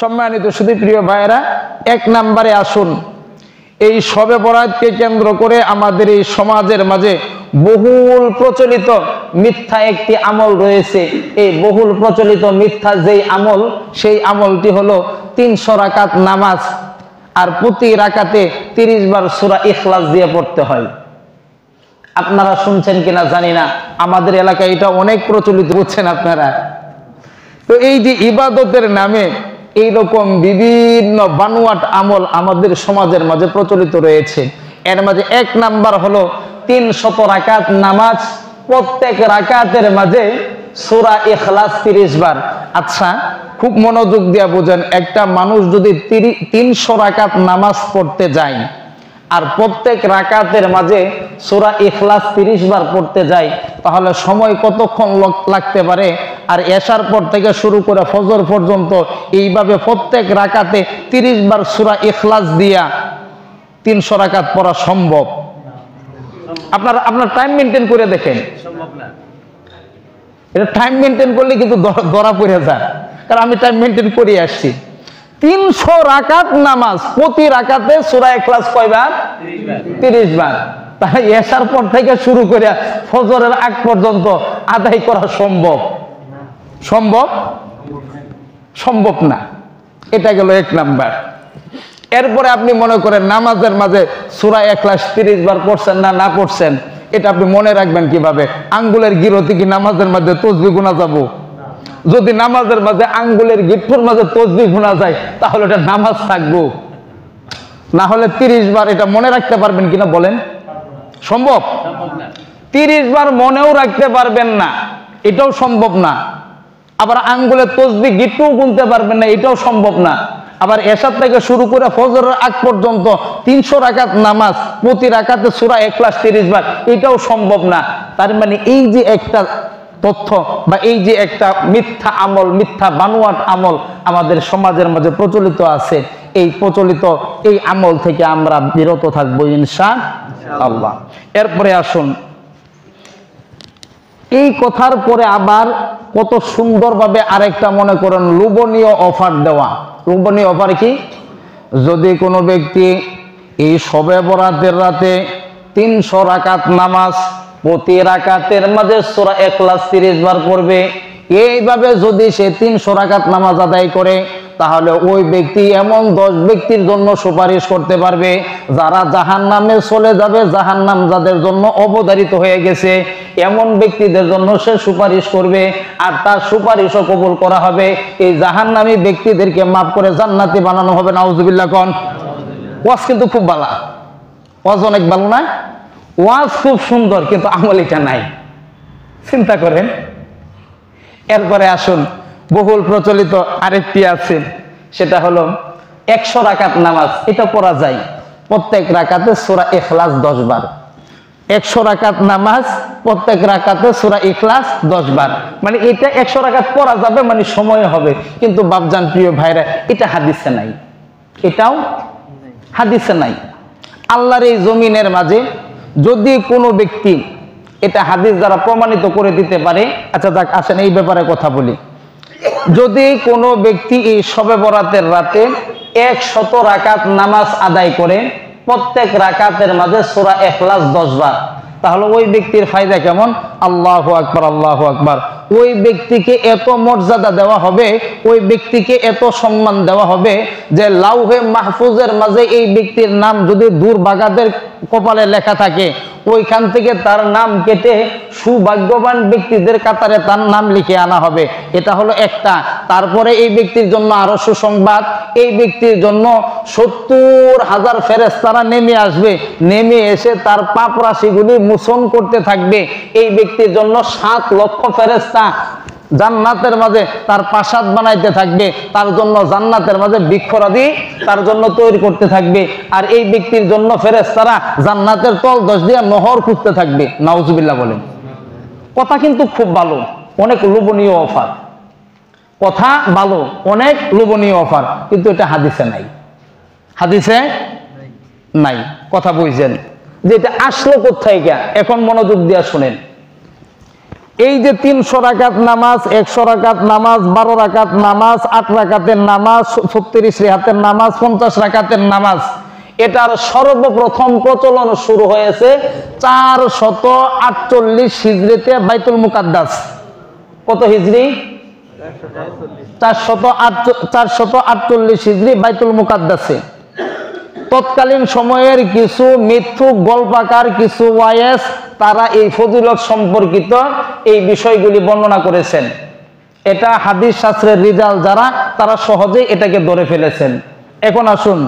সম্মানিত সুধী প্রিয় ভাইয়েরা, এক নম্বরে আসুন, এই শবে বরাতকে কেন্দ্র করে আমাদের এই সমাজের মাঝে বহুল প্রচলিত মিথ্যা একটি আমল রয়েছে। এই বহুল প্রচলিত মিথ্যা যেই আমল, সেই আমলটি হলো 300 রাকাত নামাজ, আর প্রতি রাকাতে 30 বার সূরা ইখলাস দিয়ে পড়তে হয়। আপনারা শুনছেন কিনা জানি না, আমাদের এলাকায় এটা অনেক প্রচলিত, বুঝছেন আপনারা। তো এই যে ইবাদতের নামে এইরকম বিভিন্ন বানোয়াট আমল আমাদের সমাজের মাঝে প্রচলিত রয়েছে। এর মাঝে এক নাম্বার হলো 300 রাকাত নামাজ, প্রত্যেক রাকাতের মাঝে সূরা ইখলাস 30 বার। আচ্ছা, খুব মনোযোগ দিয়ে বোঝেন, একটা মানুষ যদি 300 রাকাত নামাজ পড়তে যায় আর প্রত্যেক রাকাতের মাঝে সূরা ইখলাস 30 বার পড়তে যায়, তাহলে সময় কতক্ষণ লাগতে পারে? আর এশার পর থেকে শুরু করে ফজর পর্যন্ত এইভাবে প্রত্যেক রাকাতে 30 বার সূরা ইখলাস দিয়া 300 রাকাত পড়া সম্ভব? আপনার টাইম মেনটেন করে দেখেন। এটা টাইম মেনটেন করলে কিন্তু ধরা পড়ে যায়, কারণ আমি টাইম মেনটেন করে আসছি। 300 রাকাত নামাজ, প্রতি রাকাতে সূরা ইখলাস কয়বার? 30 বার। তাই এশার পর থেকে শুরু করে ফজরের আগ পর্যন্ত আদায় করা সম্ভব? সম্ভব না। এটা গেল এক নাম্বার। এরপরে আপনি মনে করেন নামাজের মাঝে সূরা ইখলাস 30 বার পড়ছেন না পড়ছেন, এটা আপনি মনে রাখবেন কিভাবে? আঙ্গুলের গিরতি কি নামাজের মাঝে তসবিহ গুনা যাব? যদি নামাজের মাঝে আঙ্গুলের গিট্টুর মাঝে তসবিহ গুনা যায়, তাহলে এটা নামাজ থাকবো? না হলে 30 বার এটা মনে রাখতে পারবেন কিনা বলেন? সম্ভব? 30 বার মনেও রাখতে পারবেন না, এটাও সম্ভব না। আবার আঙ্গুলের তসবিহ গিট্টুও গুনতে পারবেন না, এটাও সম্ভব না। আবার এশার থেকে শুরু করে ফজরের আগ পর্যন্ত 300 রাকাত নামাজ, প্রতি রাকাতে সূরা ইখলাস 30 বার, এটাও সম্ভব না। তার মানে এই যে একটা তথ্য বা এই যে একটা মিথ্যা আমল, মিথ্যা বানোয়াট আমল আমাদের সমাজের মাঝে প্রচলিত আছে, এই প্রচলিত এই আমল থেকে আমরা বিরত থাকবো ইনশাআল্লাহ। এরপরে আসুন, এই কথার পরে আবার কত সুন্দরভাবে আরেকটা মনে করেন লোভনীয় অফার দেওয়া। লোভনীয় অফার কি? যদি কোনো ব্যক্তি এই শবে বরাতের রাতে 300 রাকাত নামাজ, প্রতি রাকাতের মাঝে সূরা ইখলাস 30 বার পড়বে, এইভাবে যদি সে 300 রাকাত নামাজ আদায় করে, তাহলে ওই ব্যক্তি এমন 10 ব্যক্তির জন্য সুপারিশ করতে পারবে যারা জাহান্নামে চলে যাবে। জাহান্নাম যাদের জন্য অবধারিত হয়ে গেছে, এমন ব্যক্তিদের জন্য সে সুপারিশ করবে, আর তার সুপারিশও কবুল করা হবে। এই জাহান্নামী ব্যক্তিদেরকে মাফ করে জান্নাতি বানানো হবে। নাউজুবিল্লাহ কোন। ওয়াজ কিন্তু খুব ভালো, ওয়াজ অনেক ভালো না? ওয়াজ খুব সুন্দর, কিন্তু আমল এটা নাই। চিন্তা করেন। এরপরে আসুন, বহুল প্রচলিত আরেকটি আছে, সেটা হলো 100 রাকাত নামাজ। এটা পড়া যায়, প্রত্যেক রাকাতে সূরা ইখলাস 10 বার। 100 রাকাত নামাজ, প্রত্যেক রাকাতে সূরা ইখলাস 10 বার, মানে এটা 100 রাকাত পড়া যাবে, মানে সময় হবে। কিন্তু বাপজান প্রিয় ভাইরা, এটা হাদিসে নাই, এটাও হাদিসে নাই। আল্লাহর এই জমিনের মাঝে যদি কোনো ব্যক্তি এটা হাদিস দ্বারা প্রমাণিত করে দিতে পারে, আচ্ছা যাক, আসেন এই ব্যাপারে কথা বলি। যদি কোনো ব্যক্তি এই শবে বরাতের রাতে 100 রাকাত নামাজ আদায় করে, প্রত্যেক রাকাতের মাঝে সূরা ইখলাস 10 বার, তাহলে ওই ব্যক্তির ফায়দা কেমন? আল্লাহু আকবার, আল্লাহু আকবার। ওই ব্যক্তিকে এত মর্যাদা দেওয়া হবে, ওই ব্যক্তিকে এত সম্মান দেওয়া হবে যে লাউহে মাহফুজের মাঝে এই ব্যক্তির নাম যদি দুর্ভাগাদের কপালে লেখা থাকে, ওইখান থেকে তার নাম কেটে সুভাগ্যবান ব্যক্তিদের কাতারে তার নাম লিখে আনা হবে। এটা হলো একটা। তারপরে এই ব্যক্তির জন্য আরো সুসংবাদ, এই ব্যক্তির জন্য 70,000 ফেরেশতারা নেমে আসবে, নেমে এসে তার পাপ রাশিগুলি মোচন করতে থাকবে। এই ব্যক্তির জন্য 7 লক্ষ ফেরেশতা জান্নাতের মাঝে তার প্রাসাদ বানাইতে থাকবে, তার জন্য জান্নাতের মাঝে বৃক্ষরাজি তার জন্য তৈরি করতে থাকবে। আর এই ব্যক্তির জন্য ফেরেশতারা জান্নাতের তলদেশ দিয়ে নহর খুঁজতে থাকবে। নাউজুবিল্লাহ বলেন। কথা কিন্তু খুব ভালো, অনেক লোভনীয় অফার। কথা ভালো, অনেক লোভনীয় অফার, কিন্তু এটা হাদিসে নাই। হাদিসে নাই। কথা বুঝছেন যে এটা আসলো কোথায়? এখন মনোযোগ দিয়ে শুনেন। এই যে 300 রাকাত নামাজ, 100 রাকাত নামাজ, 12 রাকাত নামাজ, 8 রাকাতের নামাজ, 36 রাকাতের নামাজ, 50 রাকাতের নামাজ, এটার সর্বপ্রথম প্রচলন শুরু হয়েছে 448 হিজরিতে বাইতুল মুকাদ্দাস। কত হিজরি? 448 হিজরি বাইতুল মুকাদ্দাসে। তৎকালীন সময়ের কিছু মিথ্যুক গল্পাকার, কিছু ওয়াইস, তারা এই ফজিলত সম্পর্কিত এই বিষয়গুলি বর্ণনা করেছেন। এটা হাদিস শাস্ত্রের রিজাল যারা, তারা সহজেই এটাকে ধরে ফেলেছেন। এখন আসুন,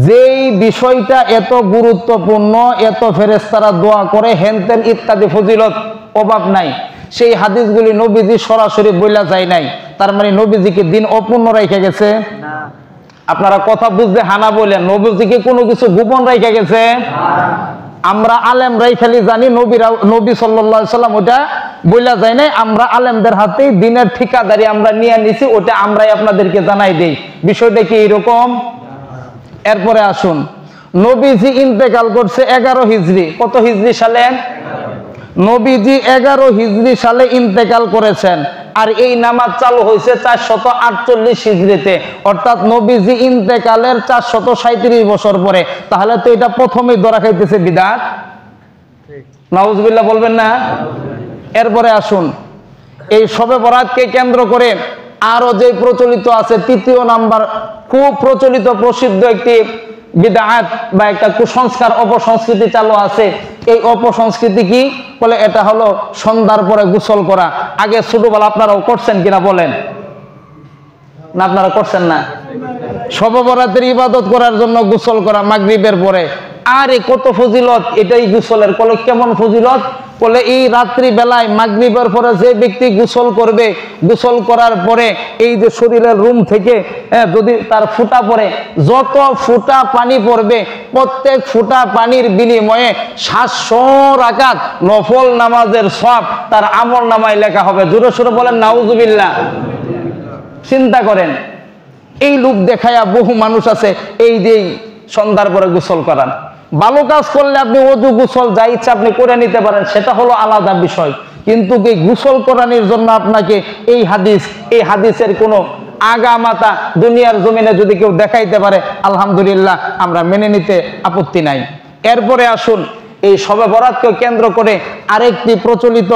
যেই বিষয়টা এত গুরুত্বপূর্ণ, এত ফেরেশতারা দোয়া করে, হেনতেন ইত্যাদি ফজিলত অভাব নাই, সেই হাদিসগুলি নবীজি সরাসরি বইলা যায় নাই। তার মানে নবীজিকে দিন অপূর্ণ রেখে গেছে না। আপনারা কথা বুঝতে হানা বলেন, নবীজিকে কোনো কিছু গোপন রেখে গেছে? আমরা আলেমরাই খালি জানি, নবী সাল্লাল্লাহু আলাইহি সাল্লাম ওটা বইলা যায় নাই। আমরা আলেমদের হাতেই দিনের ঠিকাদারি আমরা নিয়ে নিছি, ওটা আমরাই আপনাদেরকে জানাই দেই। বিষয়টা কি এরকম? এরপরে আসুন, নবীজি ইন্তেকাল করছে 11 হিজরি। কত হিজরি সালে? নবীজি 11 হিজরি সালে ইন্তেকাল করেছেন, আর এই নামাজ চালু হয়েছে 448 হিজরিতে, অর্থাৎ নবীজি ইন্তেকালের 437 বছর পরে। তাহলে তো এটা প্রথমেই ধরা খাইতেছে বিদআত। নাউজুবিল্লাহ বলবেন না? এরপরে আসুন, এই শবে বরাতকে কেন্দ্র করে আরো যে প্রচলিত আছে, তৃতীয় নাম্বার খুব প্রচলিত প্রসিদ্ধ একটি বিদআত বা একটা কুসংস্কার, অপসংস্কৃতি চালু আছে। এই অপসংস্কৃতি কি বলে? এটা হলো সন্ধ্যার পরে গোসল করা। আগে ছোটবেলা আপনারাও করছেন কিনা বলেন? না, আপনারা করছেন না? শবে বরাতের ইবাদত করার জন্য গোসল করা মাগরিবের পরে। আরে কত ফজিলত এটাই গোসলের। বলে কেমন ফজিলত? বলে এই রাত্রি বেলায় মাগরিবের পরে যে ব্যক্তি গোসল করবে, গোসল করার পরে এই যে শরীরের রুম থেকে যদি তার ফুটা পড়ে, যত ফুটা পানি পড়বে, প্রত্যেক ফুটা পানির বিনিময়ে 700 রাকাত নফল নামাজের সওয়াব তার আমল নামায় লেখা হবে। জোরে সোরে বলেন নাউজুবিল্লাহ। চিন্তা করেন, এই লোক দেখায়া বহু মানুষ আছে এই যে সন্ধ্যার পরে গোসল করান। ভালো কাজ করলে আপনি ওযু গোসল যা ইচ্ছা আপনি করে নিতে পারেন, সেটা হলো আলাদা বিষয়। কিন্তু এই গোসল করানোর জন্য আপনাকে এই হাদিসের কোনো আগামাতা দুনিয়ার জমিনে যদি কেউ দেখাইতে পারে, আলহামদুলিল্লাহ, আমরা মেনে নিতে আপত্তি নাই। এরপরে আসুন, এই শবে বরাতকে কেন্দ্র করে আরেকটি প্রচলিত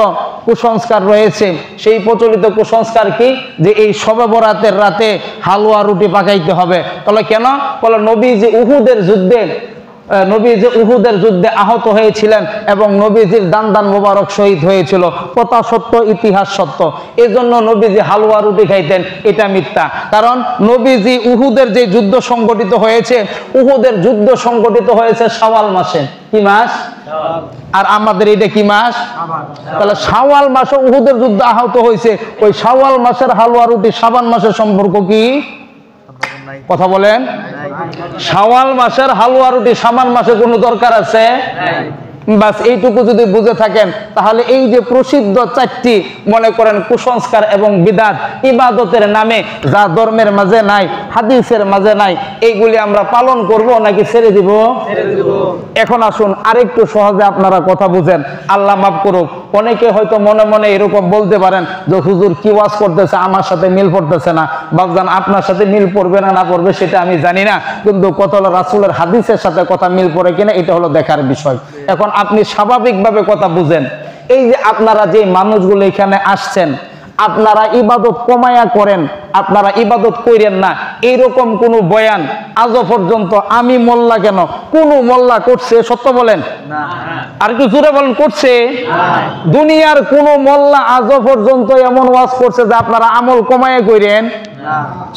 কুসংস্কার রয়েছে। সেই প্রচলিত কুসংস্কার কি? যে এই শবে বরাতের রাতে হালুয়া রুটি পাকাইতে হবে। তাহলে কেন? বলে নবীজি উহুদের যুদ্ধে আহত হয়েছিলেন এবং নবীজির দান মোবারক শহীদ হয়েছিল। কথা সত্য, ইতিহাস সত্য। এজন্য নবীজি হালুয়া রুটি খাইতেন, এটা মিথ্যা। কারণ নবীজি উহুদের যে যুদ্ধ সংগঠিত হয়েছে, উহুদের যুদ্ধ সংগঠিত হয়েছে শাওয়াল মাসে। কি মাস? আর আমাদের এটা কি মাস? তাহলে শাওয়াল মাসে উহুদের যুদ্ধ আহত হয়েছে। ওই শাওয়াল মাসের হালুয়া রুটি শাবান মাসের সম্পর্ক কি? কথা বলেন। শাওয়াল মাসের হালুয়া রুটি শাবান মাসে কোনো দরকার আছে? বাস এইটুকু যদি বুঝে থাকেন, তাহলে এই যে প্রসিদ্ধ 4টি মনে করেন কুসংস্কার এবং বিদআত ইবাদতের নামে, যা ধর্মের মাঝে নাই, হাদিসের মাঝে নাই, এইগুলি আমরা পালন করব নাকি ছেড়ে দিব? এখন আসুন, আরেকটু সহজে আপনারা কথা বুঝেন, আল্লাহ মাফ করুক। অনেকে হয়তো মনে মনে এরকম বলতে পারেন যে হুজুর কি ওয়াজ করতেছে, আমার সাথে মিল পড়তেছে না। বাপজান, আপনার সাথে মিল পড়বে না পড়বে সেটা আমি জানি না, কিন্তু কথা হলো রাসূলের হাদিসের সাথে কথা মিল পড়ে কিনা, এটা হলো দেখার বিষয়। এখন আপনি স্বাভাবিকভাবে কথা বুঝেন, এই যে আপনারা যে মানুষগুলো এখানে আসছেন, আপনারা ইবাদত কমায়া করেন, আপনারা ইবাদত করেন না, এইরকম কোন বয়ান আজও পর্যন্ত আমি মোল্লা কেন, কোন মোল্লা করছে? সত্য বলেন, আর কি জোরে বলেন, করছে? দুনিয়ার কোন মোল্লা আজও পর্যন্ত এমন ওয়াজ করছে যে আপনারা আমল কমায়া করেন,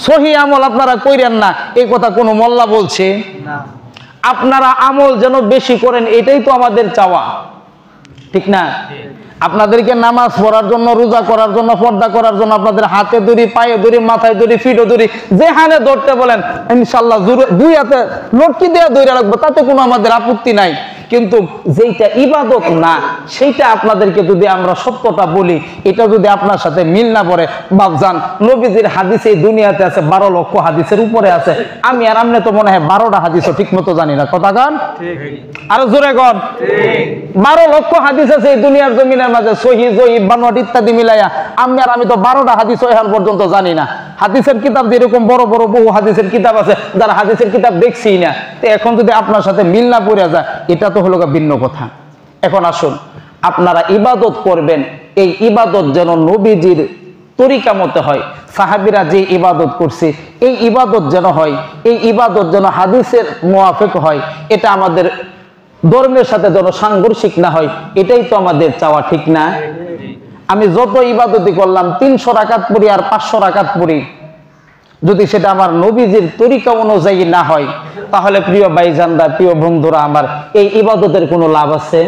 সহি আমল আপনারা করেন না, এই কথা কোন মোল্লা বলছে? আপনারা আমল যেন বেশি করেন, এটাই তো আমাদের চাওয়া, ঠিক না? আপনাদেরকে নামাজ পড়ার জন্য, রোজা করার জন্য, পর্দা করার জন্য আপনাদের হাতে দড়ি, পায়ে দড়ি, মাথায় দড়ি, ফিটে দড়ি, যেখানে ধরতে বলেন ইনশাআল্লাহ দুই হাতে লটকি দিয়ে দড়ি রাখবো, তাতে কোনো আমাদের আপত্তি নাই। কিন্তু যেটা ইবাদত না সেইটা আপনাদেরকে যদি আমরা সত্যটা বলি, এটা যদি আপনার সাথে মিল না পড়ে, বাপজান নবীজির হাদিস এই দুনিয়াতে আছে 12 লক্ষ হাদিসের উপরে আছে। আমি আর আপনি তো মনে হয় 12টা হাদিসও ঠিক মতো জানি না। কথা কন, আরো জোরে কন। 12 লক্ষ হাদিস আছে এই দুনিয়ার জমিনের মাঝে, সহিহ জয়ীফ বানোয়াট ইত্যাদি মিলাইয়া। আমি তো 12টা হাদিস এখন পর্যন্ত জানি না। হাদিসের কিতাব যেরকম বড় বড় বহু হাদিসের কিতাব আছে, যারা হাদিসের কিতাব দেখছি না, তো এখন যদি আপনার সাথে মিল না পড়ে যায়, এটা তো হলো ভিন্ন কথা। এখন আসুন, আপনারা ইবাদত করবেন, এই ইবাদত যেন নবীজির তরিকা মতে হয়। সাহাবীরা যে ইবাদত করছে এই ইবাদত যেন হয়, এই ইবাদত যেন হাদিসের মুআফিক হয়, এটা আমাদের ধর্মের সাথে যেন সাংঘর্ষিক না হয়, এটাই তো আমাদের চাওয়া, ঠিক না? আমি যত ইবাদতই করলাম 300 রাকাত পড়ি আর 500 রাকাত পড়ি, যদি সেটা আমার নবীজির তরিকা অনুযায়ী না হয়, তাহলে প্রিয় ভাইজানরা, প্রিয় বন্ধুরা আমার, এই ইবাদতের কোনো লাভ আছে?